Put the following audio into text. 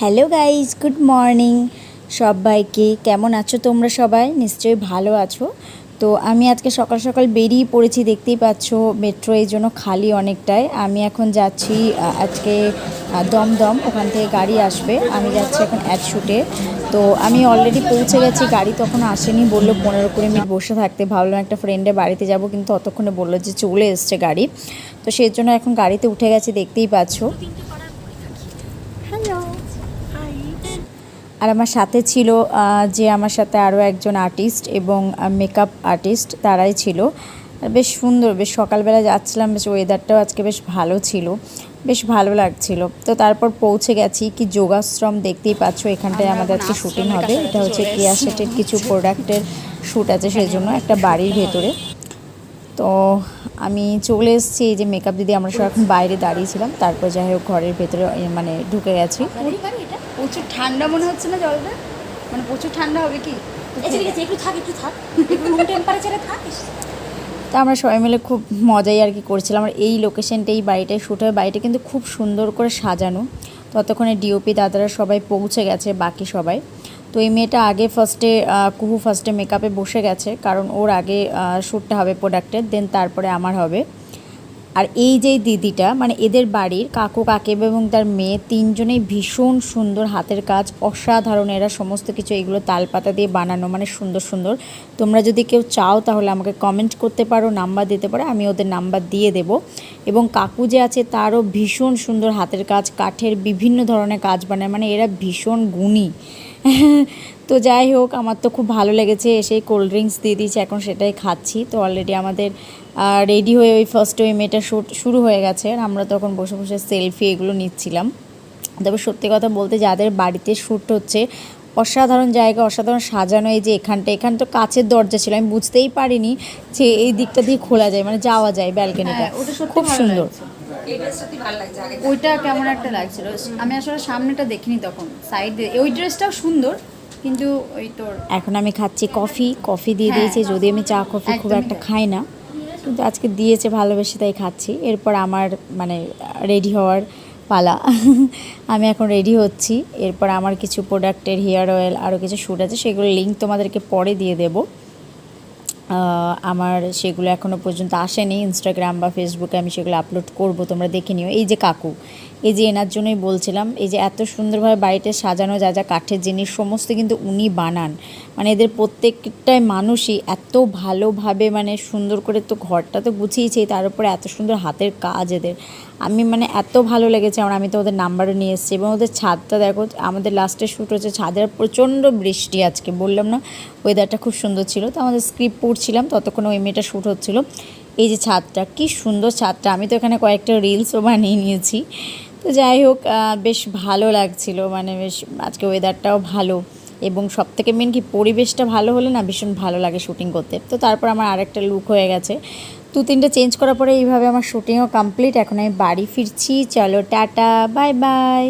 Hello guys, good morning সবাইকে। কেমন আছো তোমরা? সবাই নিশ্চয়ই ভালো আছো। তো আমি আজকে সকাল সকাল বেরিয়ে পড়েছি, দেখতেই পাচ্ছ মেট্রো এই জন্য খালি অনেকটাই। আমি এখন যাচ্ছি আজকে দমদম, ওখান থেকে গাড়ি আসবে। আমি যাচ্ছি এখন অ্যাডশুটে। তো আমি অলরেডি পৌঁছে গেছি, গাড়ি তখন আসেনি, বললো 15-20 মিনিট বসে থাকতে। ভাবলাম একটা ফ্রেন্ডের বাড়িতে যাব, কিন্তু ততক্ষণে বললো যে চলে এসছে গাড়ি। তো সেই জন্য এখন গাড়িতে উঠে গেছি, দেখতেই পাচ্ছ। হ্যালো। আর আমার সাথে ছিল যে আমার সাথে আরও একজন আর্টিস্ট এবং মেকআপ আর্টিস্ট, তারাই ছিল। বেশ সুন্দর, বেশ সকালবেলা যাচ্ছিলাম, বেশ ওয়েদারটাও আজকে বেশ ভালো ছিল, বেশ ভালো লাগছিল। তো তারপর পৌঁছে গেছি কি যোগাশ্রম, দেখতেই পাচ্ছ এখানটায় আমাদের আজকে শ্যুটিং হবে। এটা হচ্ছে কেয়া শেটের কিছু প্রোডাক্টের শ্যুট আছে, সেই জন্য একটা বাড়ির ভেতরে। তো আমি চলে এসেছি, এই যে মেকআপ দিদি, আমরা সব এখন বাইরে দাঁড়িয়েছিলাম। তারপর যাই হোক ঘরের ভেতরে মানে ঢুকে গেছি। প্রচুর ঠান্ডা মনে হচ্ছে না জলটা? মানে প্রচুর ঠান্ডা হবে কি? তা আমরা সবাই মিলে খুব মজাই আর কি করছিলাম। আর এই লোকেশনটা, এই বাড়িটায় শ্যুট হয়। বাড়িটা কিন্তু খুব সুন্দর করে সাজানো। ততক্ষণে ডিওপি দাদারা সবাই পৌঁছে গেছে, বাকি সবাই। তো এই মেয়েটা আগে কুহু ফার্স্টে মেকআপে বসে গেছে, কারণ ওর আগে শ্যুটটা হবে প্রোডাক্টের, দেন তারপরে আমার হবে। আর এই যে দিদিটা, মানে এদের বাড়ির কাকু কাকিমা এবং তার মেয়ে তিনজনেই ভীষণ সুন্দর হাতের কাজ, অসাধারণ। এরা সমস্ত কিছু এগুলো তালপাতা দিয়ে বানানো, মানে সুন্দর সুন্দর। তোমরা যদি কেউ চাও তাহলে আমাকে কমেন্ট করতে পারো, নাম্বার দিতে পারো, আমি ওদের নাম্বার দিয়ে দেব। এবং কাকু যে আছে তারও ভীষণ সুন্দর হাতের কাজ, কাঠের বিভিন্ন ধরনের কাজ বানায়, মানে এরা ভীষণ গুণী। তো যাই হোক, আমার তো খুব ভালো লেগেছে। এসেই কোল্ড ড্রিঙ্কস দিয়ে দিয়েছে, এখন সেটাই খাচ্ছি। তো অলরেডি আমাদের রেডি হয়ে ওই ফার্স্ট ওই মেয়েটা শ্যুট শুরু হয়ে গেছে। আর আমরা তখন বসে বসে সেলফি এগুলো নিচ্ছিলাম। তবে সত্যি কথা বলতে, যাদের বাড়িতে শ্যুট হচ্ছে, অসাধারণ জায়গা, অসাধারণ সাজানো। এই যে এখানে তো কাচের দরজা ছিল, আমি বুঝতেই পারিনি যে এই দিকটা দিয়ে খোলা যায়, মানে যাওয়া যায় ব্যালকনিটা। খুব সুন্দর। ওইটা কেমন একটা লাগছিল, আমি আসলে সামনেটা দেখিনি তখন, সাইড দিয়ে। ওই ড্রেসটাও সুন্দর, কিন্তু ওই তোর। এখন আমি খাচ্ছি কফি দিয়ে দিয়েছে, যদি আমি চা কফি খুব একটা খাই না, কিন্তু আজকে দিয়েছে ভালোবেসে, তাই খাচ্ছি। এরপর আমার মানে রেডি হওয়ার পালা। আমি এখন রেডি হচ্ছি। এরপর আমার কিছু প্রোডাক্টের হেয়ার অয়েল আরও কিছু শ্যুট আছে, সেগুলো লিঙ্ক তোমাদেরকে পরে দিয়ে দেবো। আমার সেগুলো এখনও পর্যন্ত আসেনি, ইনস্টাগ্রাম বা ফেসবুকে আমি সেগুলো আপলোড করব, তোমরা দেখে নিও। এই যে কাকু, এই যে এনার জন্যই বলছিলাম, এই যে এত সুন্দরভাবে বাড়িতে সাজানো, যা যা কাঠের জিনিস সমস্ত কিন্তু উনি বানান। মানে এদের প্রত্যেকটাই মানুষই এত ভালোভাবে, মানে সুন্দর করে, তো ঘরটা তো গুছিয়েছেই, তার উপরে এত সুন্দর হাতের কাজ এদের। আমি মানে এত ভালো লেগেছে আমার। আমি তো ওদের নাম্বারও নিয়ে এসেছি। এবং ওদের ছাদটা দেখো, আমাদের লাস্টে শ্যুট হচ্ছে ছাদের, প্রচণ্ড বৃষ্টি আজকে, বললাম না ওয়েদারটা খুব সুন্দর ছিল। তো আমাদের স্ক্রিপ্ট পড়ছিলাম, ততক্ষণে ওই মেয়েটা শ্যুট হচ্ছিলো। এই যে ছাদটা, কি সুন্দর ছাদটা! আমি তো এখানে কয়েকটা রিলসও বানিয়ে নিয়েছি। তো যাই হোক, বেশ ভালো লাগছিল, মানে বেশ আজকে ওয়েদারটাও ভালো, এবং সবথেকে মেন কি, পরিবেশটা ভালো হলে না ভীষণ ভালো লাগে শ্যুটিং করতে। তো তারপর আমার আরেকটা লুক হয়ে গেছে, 2-3টে চেঞ্জ করার পরে এইভাবে আমার শ্যুটিংও কমপ্লিট। এখন আমি বাড়ি ফিরছি। চলো টাটা, বাই বাই।